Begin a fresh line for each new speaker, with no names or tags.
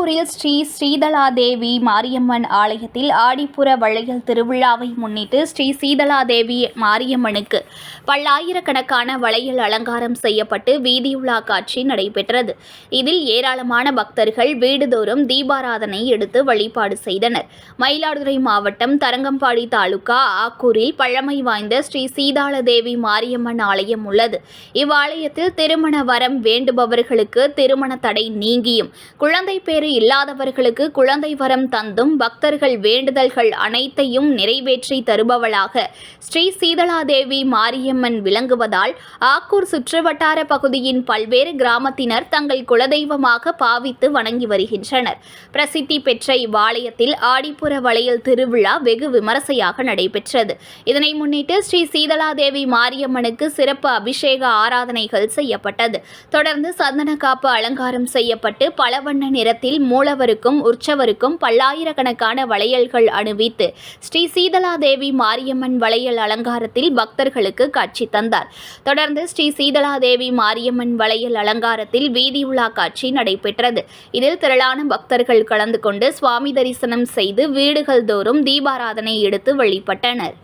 ஆக்கூரில் ஸ்ரீ சீதளாதேவி மாரியம்மன் ஆலயத்தில் ஆடிப்புற வளையல் திருவிழாவை முன்னிட்டு ஸ்ரீ சீதளாதேவி மாரியம்மனுக்கு பல்லாயிரக்கணக்கான வளையல் அலங்காரம் செய்யப்பட்டு வீதியுலா காட்சி நடைபெற்றது. இதில் ஏராளமான பக்தர்கள் வீடுதோறும் தீபாராதனை எடுத்து வழிபாடு செய்தனர். மயிலாடுதுறை மாவட்டம் தரங்கம்பாடி தாலுகா ஆக்கூரில் பழமை வாய்ந்த ஸ்ரீ சீதளாதேவி மாரியம்மன் ஆலயம் உள்ளது. இவ்வாலயத்தில் திருமண வரம் வேண்டுபவர்களுக்கு திருமண தடை நீங்கியும், குழந்தை பேறு இல்லாதவர்களுக்கு குழந்தை வரம் தந்தும் பக்தர்கள் வேண்டுதல்கள் அனைத்தையும் நிறைவேற்றி தருபவளாக ஸ்ரீ சீதளாதேவி மாரியம்மன் விளங்குவதால் ஆக்கூர் சுற்றுவட்டார பகுதியின் பல்வேறு கிராமத்தினர் தங்கள் குலதெய்வமாக பாவித்து வணங்கி வருகின்றனர். பிரசித்தி பெற்ற இவ்வாலயத்தில் ஆடிப்புற வளையல் திருவிழா வெகு விமரிசையாக நடைபெற்றது. இதனை முன்னிட்டு ஸ்ரீ சீதளாதேவி மாரியம்மனுக்கு சிறப்பு அபிஷேக ஆராதனைகள் செய்யப்பட்டது. தொடர்ந்து சந்தன காப்பு அலங்காரம் செய்யப்பட்டு பலவண்ண நிறத்தில் மூலவருக்கும் உற்சவருக்கும் பல்லாயிரக்கணக்கான வளையல்கள் அணிவித்து ஸ்ரீ சீதளாதேவி மாரியம்மன் வளையல் அலங்காரத்தில் பக்தர்களுக்கு காட்சி தந்தார். தொடர்ந்து ஸ்ரீ சீதளாதேவி மாரியம்மன் வளையல் அலங்காரத்தில் வீதியுலா காட்சி நடைபெற்றது. இதில் திரளான பக்தர்கள் கலந்து கொண்டு சுவாமி தரிசனம் செய்து வீடுகள் தோறும் தீபாராதனை எடுத்து வழிபட்டனர்.